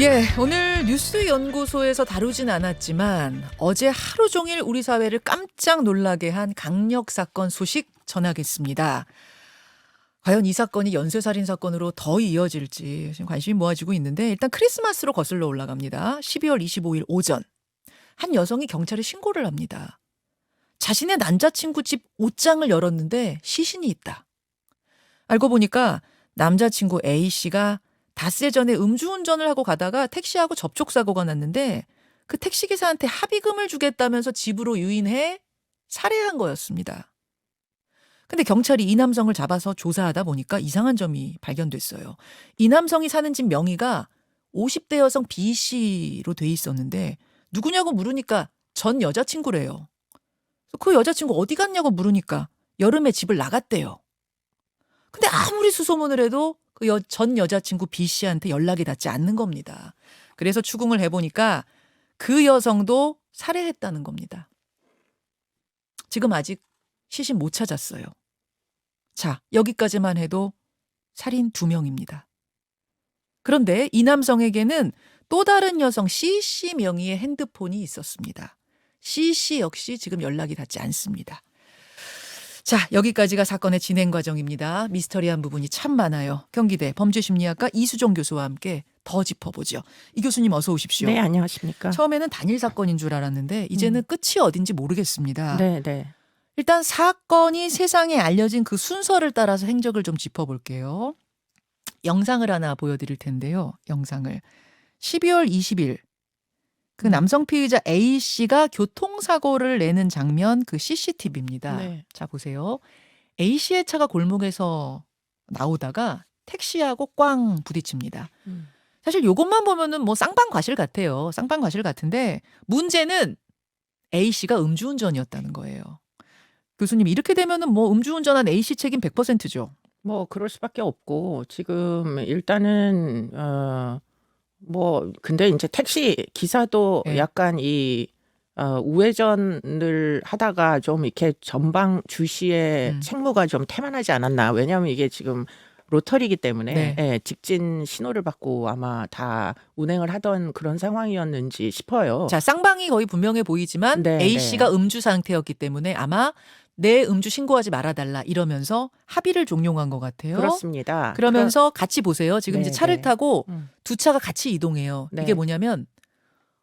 예, 오늘 뉴스연구소에서 다루진 않았지만 어제 하루 종일 우리 사회를 깜짝 놀라게 한 강력 사건 소식 전하겠습니다. 과연 이 사건이 연쇄살인 사건으로 더 이어질지 지금 관심이 모아지고 있는데 일단 크리스마스로 거슬러 올라갑니다. 12월 25일 오전 한 여성이 경찰에 신고를 합니다. 자신의 남자친구 집 옷장을 열었는데 시신이 있다. 알고 보니까 남자친구 A씨가 닷새 전에 음주운전을 하고 가다가 택시하고 접촉사고가 났는데 그 택시기사한테 합의금을 주겠다면서 집으로 유인해 살해한 거였습니다. 근데 경찰이 이 남성을 잡아서 조사하다 보니까 이상한 점이 발견됐어요. 이 남성이 사는 집 명의가 50대 여성 B씨로 돼 있었는데 누구냐고 물으니까 전 여자친구래요. 그 여자친구 어디 갔냐고 물으니까 여름에 집을 나갔대요. 근데 아무리 수소문을 해도 그 전 여자친구 B씨한테 연락이 닿지 않는 겁니다. 그래서 추궁을 해보니까 그 여성도 살해했다는 겁니다. 지금 아직 시신 못 찾았어요. 자, 여기까지만 해도 살인 2명입니다. 그런데 이 남성에게는 또 다른 여성 C씨 명의의 핸드폰이 있었습니다. C씨 역시 지금 연락이 닿지 않습니다. 자, 여기까지가 사건의 진행 과정입니다. 미스터리한 부분이 참 많아요. 경기대 범죄심리학과 이수종 교수와 함께 더 짚어보죠. 이 교수님 어서 오십시오. 네, 안녕하십니까. 처음에는 단일 사건인 줄 알았는데 이제는 끝이 어딘지 모르겠습니다. 네, 네. 일단 사건이 세상에 알려진 그 순서를 따라서 행적을 좀 짚어볼게요. 영상을 하나 보여드릴 텐데요. 영상을. 12월 20일 그 남성 피의자 A씨가 교통사고를 내는 장면 그 CCTV입니다. 네. 자, 보세요. A씨의 차가 골목에서 나오다가 택시하고 꽝 부딪힙니다. 사실 요것만 보면은 뭐 쌍방과실 같아요. 쌍방과실 같은데 문제는 A씨가 음주운전이었다는 거예요. 교수님, 이렇게 되면은 뭐 음주운전한 A씨 책임 100%죠. 뭐 그럴 수밖에 없고 지금 일단은 근데 이제 택시 기사도 네. 약간 이 우회전을 하다가 좀 이렇게 전방 주시의 책무가 좀 태만하지 않았나. 왜냐하면 이게 지금 로터리이기 때문에 네. 예, 직진 신호를 받고 아마 다 운행을 하던 그런 상황이었는지 싶어요. 자, 쌍방이 거의 분명해 보이지만 네, A씨가 네. 음주 상태였기 때문에 아마 내 음주 신고하지 말아달라 이러면서 합의를 종용한 것 같아요. 그렇습니다. 그러면서 같이 보세요. 지금 네, 이제 차를 네. 타고 음. 두 차가 같이 이동해요. 네. 이게 뭐냐면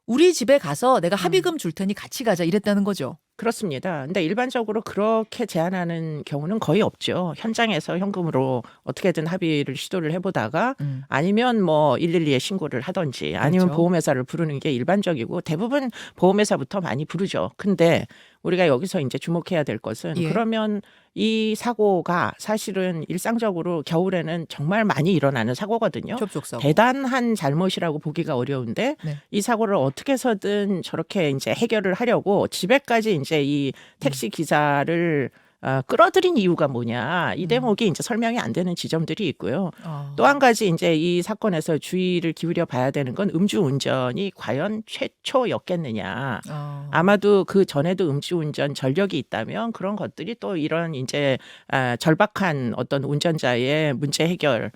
우리 집에 가서 내가 합의금 줄 테니 같이 가자 이랬다는 거죠. 그렇습니다. 근데 일반적으로 그렇게 제한하는 경우는 거의 없죠. 현장에서 현금으로 어떻게든 합의를 시도를 해보다가 아니면 뭐 112에 신고를 하든지 아니면 그렇죠. 보험회사를 부르는 게 일반적이고 대부분 보험회사부터 많이 부르죠. 근데 우리가 여기서 이제 주목해야 될 것은 예. 그러면 이 사고가 사실은 일상적으로 겨울에는 정말 많이 일어나는 사고거든요. 접촉사고. 대단한 잘못이라고 보기가 어려운데 네. 이 사고를 어떻게 해서든 저렇게 이제 해결을 하려고 집에까지 이제 이 택시 기사를 끌어들인 이유가 뭐냐 이 대목이 이제 설명이 안 되는 지점들이 있고요. 또 한 가지 이제 이 사건에서 주의를 기울여 봐야 되는 건 음주운전이 과연 최초였겠느냐. 아마도 그 전에도 음주운전 전력이 있다면 그런 것들이 또 이런 이제 절박한 어떤 운전자의 문제 해결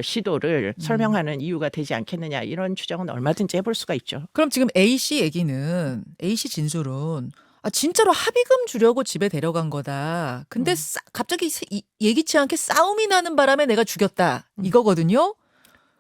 시도를 설명하는 이유가 되지 않겠느냐 이런 추정은 얼마든지 해볼 수가 있죠. 그럼 지금 A씨 얘기는 A씨 진술은 진짜로 합의금 주려고 집에 데려간 거다. 근데 갑자기 예기치 않게 싸움이 나는 바람에 내가 죽였다. 이거거든요.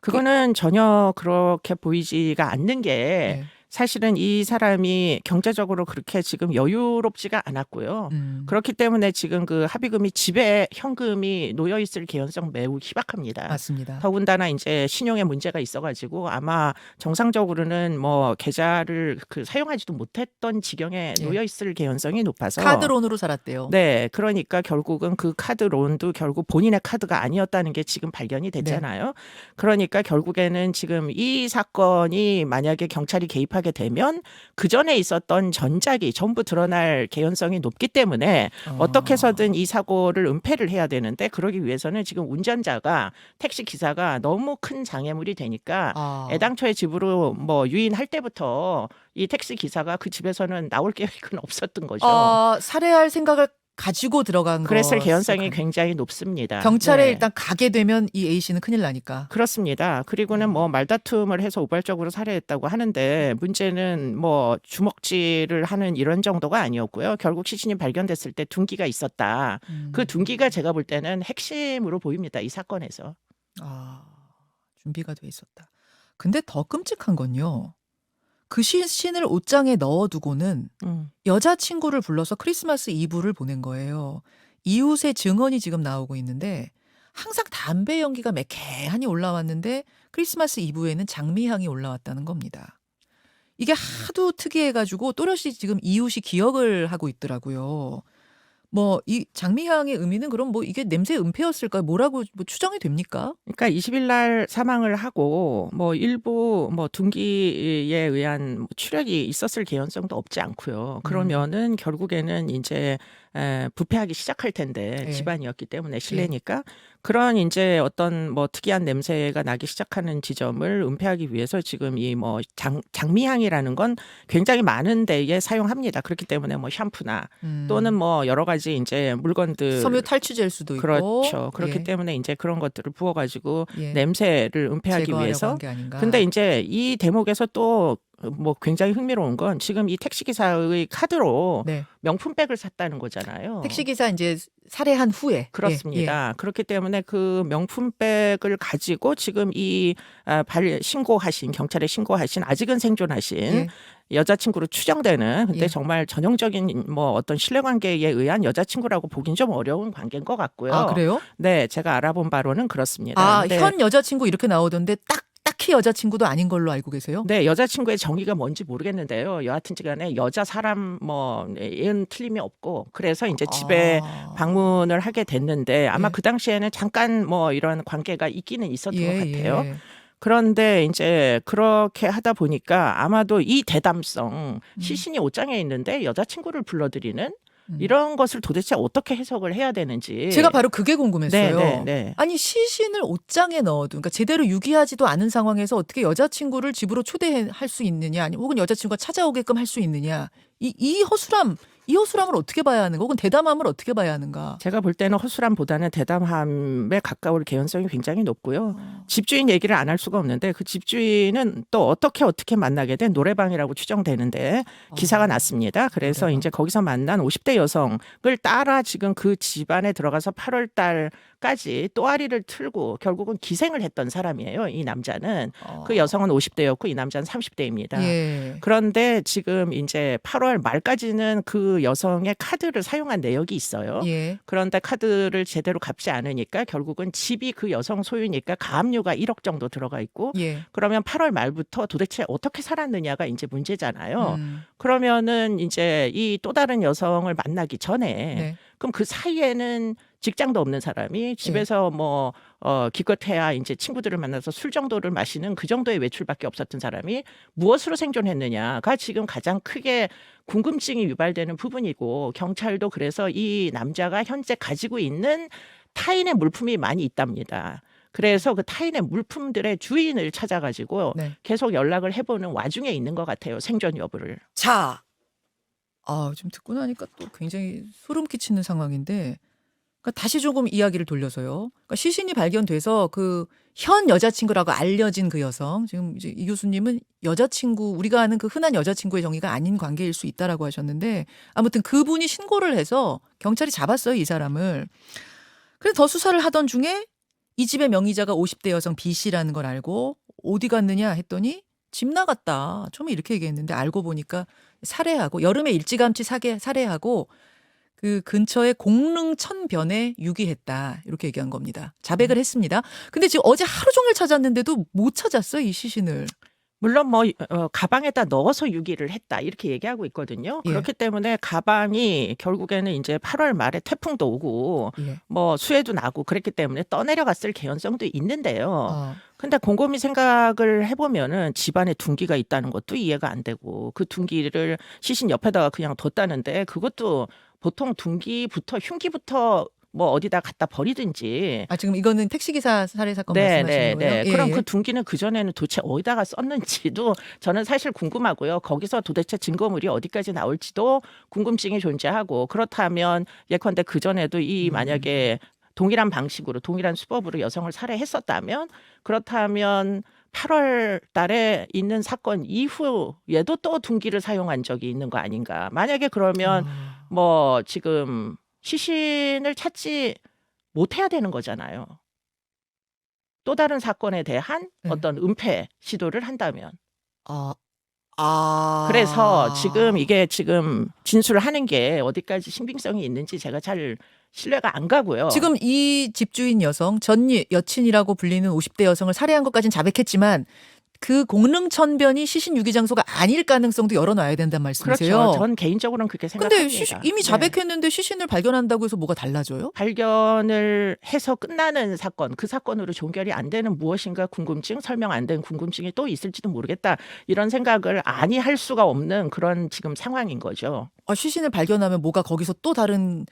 그거는 전혀 그렇게 보이지가 않는 게 네. 사실은 이 사람이 경제적으로 그렇게 지금 여유롭지가 않았고요. 그렇기 때문에 지금 그 합의금이 집에 현금이 놓여 있을 개연성 매우 희박합니다. 맞습니다. 더군다나 이제 신용에 문제가 있어가지고 아마 정상적으로는 뭐 계좌를 사용하지도 못했던 지경에 네. 놓여 있을 개연성이 높아서 카드론으로 살았대요. 네, 그러니까 결국은 그 카드론도 결국 본인의 카드가 아니었다는 게 지금 발견이 됐잖아요. 그러니까 결국에는 지금 이 사건이 만약에 경찰이 개입하게 되면 그 전에 있었던 전작이 전부 드러날 개연성이 높기 때문에 어떻게 해서든 이 사고를 은폐를 해야 되는데 그러기 위해서는 지금 운전자가 택시 기사가 너무 큰 장애물이 되니까 애당초에 집으로 뭐 유인할 때부터 이 택시 기사가 그 집에서는 나올 계획은 없었던 거죠. 살해할 생각을 가지고 들어간 그랬을 거 개연성이 굉장히 높습니다. 경찰에 네. 일단 가게 되면 이 A 씨는 큰일 나니까. 그렇습니다. 그리고는 뭐 말다툼을 해서 우발적으로 살해했다고 하는데 문제는 뭐 주먹질을 하는 이런 정도가 아니었고요. 결국 시신이 발견됐을 때 둔기가 있었다. 그 둔기가 제가 볼 때는 핵심으로 보입니다. 이 사건에서. 아, 준비가 돼 있었다. 근데 더 끔찍한 건요. 그 시신을 옷장에 넣어두고는 여자친구를 불러서 크리스마스 이브를 보낸 거예요. 이웃의 증언이 지금 나오고 있는데 항상 담배 연기가 매캐하니 올라왔는데 크리스마스 이브에는 장미향이 올라왔다는 겁니다. 이게 하도 특이해가지고 또렷이 지금 이웃이 기억을 하고 있더라고요. 뭐 이 장미향의 의미는 그럼 뭐 이게 냄새 은폐였을까요? 뭐라고 뭐 추정이 됩니까? 그러니까 20일 날 사망을 하고 뭐 일부 뭐 둔기에 의한 뭐 추력이 있었을 개연성도 없지 않고요. 그러면은 결국에는 이제 부패하기 시작할 텐데 예. 집안이었기 때문에 실내니까 그런 이제 어떤 뭐 특이한 냄새가 나기 시작하는 지점을 은폐하기 위해서 지금 이 뭐 장미향이라는 건 굉장히 많은 데에 사용합니다. 그렇기 때문에 뭐 샴푸나 또는 뭐 여러 가지 이제 물건들 섬유 탈취제일 수도 있고. 그렇죠. 그렇기 예. 때문에 이제 그런 것들을 부어가지고 예. 냄새를 은폐하기 제거하려고 위해서. 한 게 아닌가. 근데 이제 이 대목에서 또 뭐 굉장히 흥미로운 건 지금 이 택시 기사의 카드로 네. 명품백을 샀다는 거잖아요. 택시기사 이제 살해한 후에. 그렇습니다. 예. 그렇기 때문에 그 명품백을 가지고 지금 이 신고하신 경찰에 신고하신 아직은 생존하신 예. 여자친구로 추정되는 근데 예. 정말 전형적인 뭐 어떤 신뢰관계에 의한 여자친구라고 보긴 좀 어려운 관계인 것 같고요. 아, 그래요? 네, 제가 알아본 바로는 그렇습니다. 아, 근데 현 여자친구 이렇게 나오던데 딱히 여자친구도 아닌 걸로 알고 계세요? 네, 여자친구의 정의가 뭔지 모르겠는데요. 여하튼간에 여자 사람 뭐 얘는 틀림이 없고 그래서 이제 집에 방문을 하게 됐는데 아마 예. 그 당시에는 잠깐 뭐 이런 관계가 있기는 있었던 것 같아요. 예. 그런데 이제 그렇게 하다 보니까 아마도 이 대담성 시신이 옷장에 있는데 여자친구를 불러들이는 이런 것을 도대체 어떻게 해석을 해야 되는지 제가 바로 그게 궁금했어요. 네. 아니 시신을 옷장에 넣어도 그러니까 제대로 유기하지도 않은 상황에서 어떻게 여자친구를 집으로 초대할 수 있느냐 아니 혹은 여자친구가 찾아오게끔 할 수 있느냐 이 허술함을 어떻게 봐야 하는가 혹은 대담함을 어떻게 봐야 하는가. 제가 볼 때는 허술함보다는 대담함에 가까울 개연성이 굉장히 높고요. 집주인 얘기를 안 할 수가 없는데 그 집주인은 또 어떻게 만나게 된 노래방이라고 추정되는데 기사가 났습니다. 그래서 노래방. 이제 거기서 만난 50대 여성을 따라 지금 그 집안에 들어가서 8월 달까지 또아리를 틀고 결국은 기생을 했던 사람이에요. 이 남자는. 그 여성은 50대였고 이 남자는 30대입니다. 예. 그런데 지금 이제 8월 말까지는 그 여성의 카드를 사용한 내역이 있어요. 예. 그런데 카드를 제대로 갚지 않으니까 결국은 집이 그 여성 소유니까 가압류가 1억 정도 들어가 있고 예. 그러면 8월 말부터 도대체 어떻게 살았느냐가 이제 문제잖아요. 그러면은 이제 이 또 다른 여성을 만나기 전에 네. 그럼 그 사이에는 직장도 없는 사람이 집에서 뭐 기껏해야 이제 친구들을 만나서 술 정도를 마시는 그 정도의 외출밖에 없었던 사람이 무엇으로 생존했느냐가 지금 가장 크게 궁금증이 유발되는 부분이고 경찰도 그래서 이 남자가 현재 가지고 있는 타인의 물품이 많이 있답니다. 그래서 그 타인의 물품들의 주인을 찾아가지고 네. 계속 연락을 해보는 와중에 있는 것 같아요. 생존 여부를. 자, 좀 듣고 나니까 또 굉장히 소름 끼치는 상황인데, 그러니까 다시 조금 이야기를 돌려서요. 그러니까 시신이 발견돼서 그 현 여자친구라고 알려진 그 여성, 지금 이제 이 교수님은 여자친구, 우리가 아는 그 흔한 여자친구의 정의가 아닌 관계일 수 있다라고 하셨는데, 아무튼 그분이 신고를 해서 경찰이 잡았어요, 이 사람을. 그래서 더 수사를 하던 중에 이 집의 명의자가 50대 여성 B 씨라는 걸 알고 어디 갔느냐 했더니 집 나갔다. 처음에 이렇게 얘기했는데 알고 보니까 살해하고 여름에 일찌감치 살해하고 그 근처에 공릉천변에 유기했다. 이렇게 얘기한 겁니다. 자백을 했습니다. 근데 지금 어제 하루 종일 찾았는데도 못 찾았어요, 이 시신을. 물론 뭐 가방에다 넣어서 유기를 했다 이렇게 얘기하고 있거든요. 예. 그렇기 때문에 가방이 결국에는 이제 8월 말에 태풍도 오고 예. 뭐 수해도 나고 그랬기 때문에 떠내려갔을 개연성도 있는데요. 어. 근데 곰곰이 생각을 해보면은 집안에 둔기가 있다는 것도 이해가 안 되고 그 둔기를 시신 옆에다가 그냥 뒀다는데 그것도 보통 둔기부터 흉기부터 뭐 어디다 갖다 버리든지. 아, 지금 이거는 택시기사 살해 사건 네, 말씀하시는 네, 거예요? 네. 그럼 그 둔기는 그 전에는 도대체 어디다가 썼는지도 저는 사실 궁금하고요. 거기서 도대체 증거물이 어디까지 나올지도 궁금증이 존재하고, 그렇다면 예컨대 그 전에도 이 만약에 동일한 방식으로 동일한 수법으로 여성을 살해했었다면, 그렇다면 8월 달에 있는 사건 이후에도 또 둔기를 사용한 적이 있는 거 아닌가. 만약에 그러면 뭐 지금 시신을 찾지 못해야 되는 거잖아요. 또 다른 사건에 대한 네. 어떤 은폐 시도를 한다면. 아. 그래서 지금 이게 지금 진술하는 게 어디까지 신빙성이 있는지 제가 잘 신뢰가 안 가고요. 지금 이 집주인 여성, 전 여친이라고 불리는 50대 여성을 살해한 것까지는 자백했지만 그 공릉천변이 시신 유기 장소가 아닐 가능성도 열어놔야 된다는 말씀이세요? 그렇죠. 전 개인적으로는 그렇게 근데 생각합니다. 이미 네. 자백했는데 시신을 발견한다고 해서 뭐가 달라져요? 발견을 해서 끝나는 사건, 그 사건으로 종결이 안 되는 무엇인가 궁금증, 설명 안 된 궁금증이 또 있을지도 모르겠다. 이런 생각을 아니 할 수가 없는 그런 지금 상황인 거죠. 시신을 발견하면 뭐가 거기서 또 다른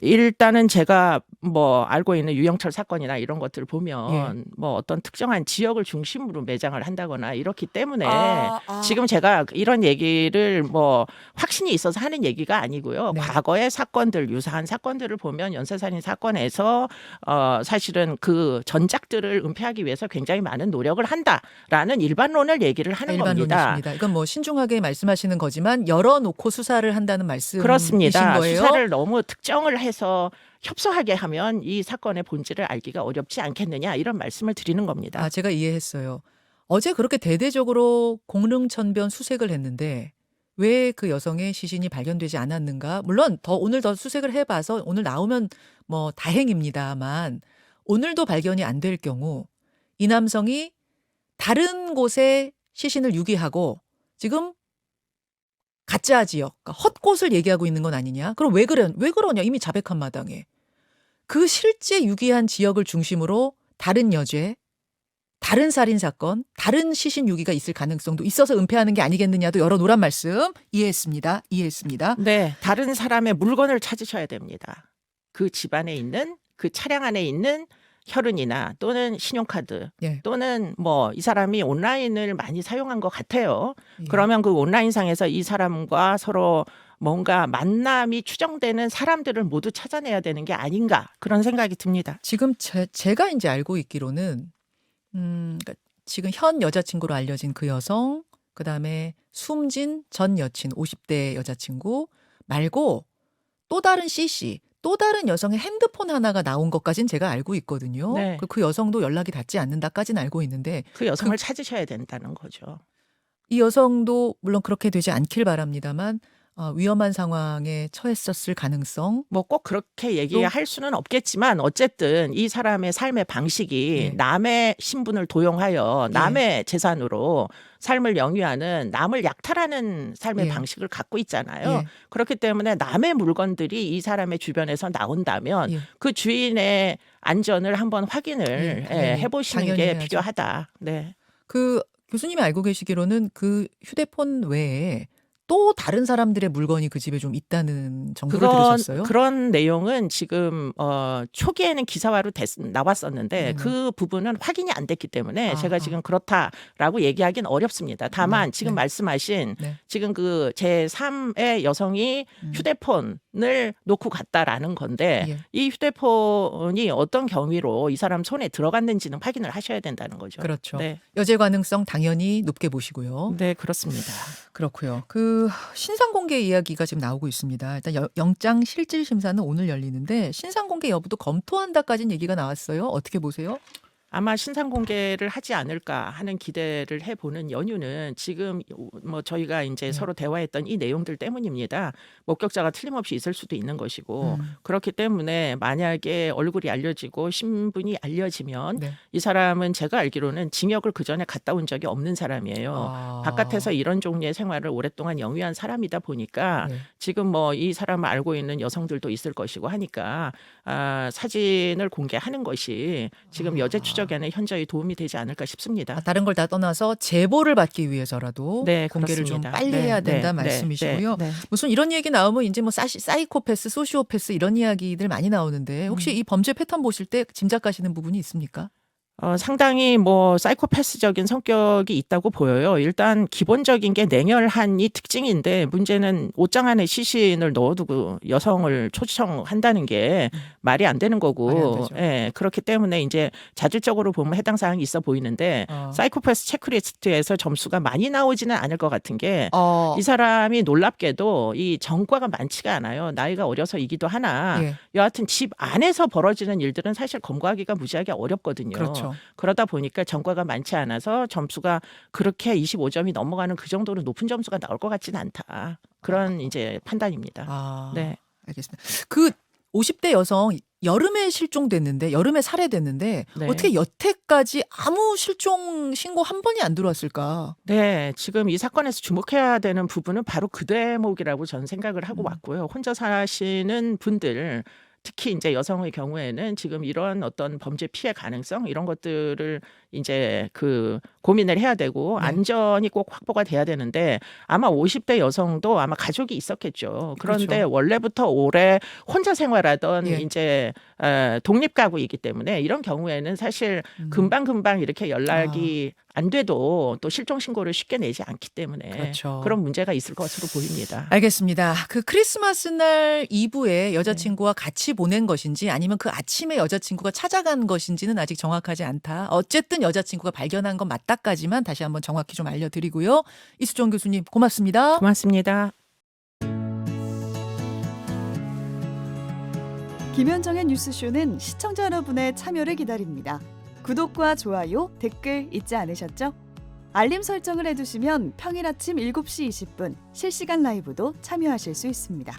일단은 제가 뭐 알고 있는 유영철 사건이나 이런 것들을 보면 뭐 어떤 특정한 지역을 중심으로 매장을 한다거나 이렇기 때문에 지금 제가 이런 얘기를 뭐 확신이 있어서 하는 얘기가 아니고요. 네. 과거의 사건들, 유사한 사건들을 보면 연쇄살인 사건에서 사실은 그 전작들을 은폐하기 위해서 굉장히 많은 노력을 한다라는 일반론을 얘기를 하는 겁니다. 일반론이십니다. 이건 뭐 신중하게 말씀하시는 거지만 열어놓고 수사를 한다는 말씀이신 그렇습니다. 거예요? 수사를 너무 특정을 해서 협소하게 하면 이 사건의 본질을 알기가 어렵지 않겠느냐, 이런 말씀을 드리는 겁니다. 제가 이해했어요. 어제 그렇게 대대적으로 공릉천변 수색을 했는데 왜 그 여성의 시신이 발견되지 않았는가? 물론 오늘 더 수색을 해봐서 오늘 나오면 뭐 다행입니다만 오늘도 발견이 안 될 경우 이 남성이 다른 곳에 시신을 유기하고 지금 가짜 지역, 그러니까 헛곳을 얘기하고 있는 건 아니냐? 그럼 왜 그러냐? 이미 자백한 마당에. 그 실제 유기한 지역을 중심으로 다른 여죄, 다른 살인 사건, 다른 시신 유기가 있을 가능성도 있어서 은폐하는 게 아니겠느냐도 열어놓으란 말씀 이해했습니다. 네, 다른 사람의 물건을 찾으셔야 됩니다. 그 집안에 있는, 그 차량 안에 있는 혈흔이나 또는 신용카드 예. 또는 뭐 이 사람이 온라인을 많이 사용한 것 같아요. 예. 그러면 그 온라인상에서 이 사람과 서로 뭔가 만남이 추정되는 사람들을 모두 찾아내야 되는 게 아닌가, 그런 생각이 듭니다. 지금 제가 이제 알고 있기로는 그러니까 지금 현 여자친구로 알려진 그 여성, 그다음에 숨진 전 여친 50대 여자친구 말고 또 다른 CC, 또 다른 여성의 핸드폰 하나가 나온 것까지는 제가 알고 있거든요. 네. 그 여성도 연락이 닿지 않는다까지는 알고 있는데 그 여성을 찾으셔야 된다는 거죠. 이 여성도 물론 그렇게 되지 않길 바랍니다만 위험한 상황에 처했었을 가능성. 뭐 꼭 그렇게 얘기할 수는 없겠지만 어쨌든 이 사람의 삶의 방식이 예. 남의 신분을 도용하여 남의 재산으로 삶을 영위하는, 남을 약탈하는 삶의 예. 방식을 갖고 있잖아요. 예. 그렇기 때문에 남의 물건들이 이 사람의 주변에서 나온다면 예. 그 주인의 안전을 한번 확인을 해보시는 당연히 게 해야죠. 필요하다. 네. 그 교수님이 알고 계시기로는 그 휴대폰 외에 또 다른 사람들의 물건이 그 집에 좀 있다는 정보를 들으셨어요? 그런 내용은 지금 초기에는 기사화로 나왔었는데 네네. 그 부분은 확인이 안 됐기 때문에 아하. 제가 지금 그렇다라고 얘기하기는 어렵습니다. 다만 지금 말씀하신 네. 지금 그 제3의 여성이 휴대폰을 놓고 갔다라는 건데 예. 이 휴대폰이 어떤 경위로 이 사람 손에 들어갔는지는 확인을 하셔야 된다는 거죠. 그렇죠. 네, 여죄 가능성 당연히 높게 보시고요. 네, 그렇습니다. 그렇고요. 그 신상 공개 이야기가 지금 나오고 있습니다. 일단 영장 실질 심사는 오늘 열리는데 신상 공개 여부도 검토한다까지는 얘기가 나왔어요. 어떻게 보세요? 아마 신상 공개를 하지 않을까 하는 기대를 해보는 연유는 지금 뭐 저희가 이제 서로 대화했던 이 내용들 때문입니다. 목격자가 틀림없이 있을 수도 있는 것이고 그렇기 때문에 만약에 얼굴이 알려지고 신분이 알려지면 이 사람은 제가 알기로는 징역을 그 전에 갔다 온 적이 없는 사람이에요. 바깥에서 이런 종류의 생활을 오랫동안 영위한 사람이다 보니까 지금 뭐 이 사람을 알고 있는 여성들도 있을 것이고 하니까 사진을 공개하는 것이 지금 여죄 추정 추적에는 현저히 도움이 되지 않을까 싶습니다. 다른 걸 다 떠나서 제보를 받기 위해서라도 네, 공개를 그렇습니다. 좀 빨리 네, 해야 된다 네, 말씀이시고요. 네, 네. 무슨 이런 얘기 나오면 이제 뭐 사이코패스, 소시오패스 이런 이야기들 많이 나오는데 혹시 이 범죄 패턴 보실 때 짐작하시는 부분이 있습니까? 상당히 뭐 사이코패스적인 성격이 있다고 보여요. 일단 기본적인 게 냉혈한이 특징인데 문제는 옷장 안에 시신을 넣어두고 여성을 초청한다는 게 말이 안 되는 말이 안 거고, 되죠. 예, 그렇기 때문에 이제 자질적으로 보면 해당 사항이 있어 보이는데 사이코패스 체크리스트에서 점수가 많이 나오지는 않을 것 같은 게 이 사람이 놀랍게도 이 전과가 많지가 않아요. 나이가 어려서이기도 하나 예. 여하튼 집 안에서 벌어지는 일들은 사실 검거하기가 무지하게 어렵거든요. 그렇죠. 그러다 보니까 전과가 많지 않아서 점수가 그렇게 25점이 넘어가는 그 정도로 높은 점수가 나올 것 같지는 않다. 그런 이제 판단입니다. 네. 알겠습니다. 그 50대 여성 여름에 실종됐는데 여름에 살해됐는데 네. 어떻게 여태까지 아무 실종 신고 한 번이 안 들어왔을까? 네, 지금 이 사건에서 주목해야 되는 부분은 바로 그 대목이라고 저는 생각을 하고 왔고요. 혼자 사시는 분들, 특히 이제 여성의 경우에는 지금 이런 어떤 범죄 피해 가능성 이런 것들을 이제 그 고민을 해야 되고 네. 안전이 꼭 확보가 돼야 되는데 아마 50대 여성도 아마 가족이 있었겠죠. 그런데 그렇죠. 원래부터 오래 혼자 생활하던 예. 이제 독립가구이기 때문에 이런 경우에는 사실 금방금방 이렇게 연락이 안 돼도 또 실종 신고를 쉽게 내지 않기 때문에 그렇죠. 그런 문제가 있을 것으로 보입니다. 알겠습니다. 그 크리스마스 날 이브에 여자친구와 같이 보낸 것인지 아니면 그 아침에 여자친구가 찾아간 것인지는 아직 정확하지 않다. 어쨌든 여자친구가 발견한 건 맞다까지만 다시 한번 정확히 좀 알려드리고요. 이수정 교수님 고맙습니다. 고맙습니다. 김현정의 뉴스쇼는 시청자 여러분의 참여를 기다립니다. 구독과 좋아요, 댓글 잊지 않으셨죠? 알림 설정을 해두시면 평일 아침 7시 20분 실시간 라이브도 참여하실 수 있습니다.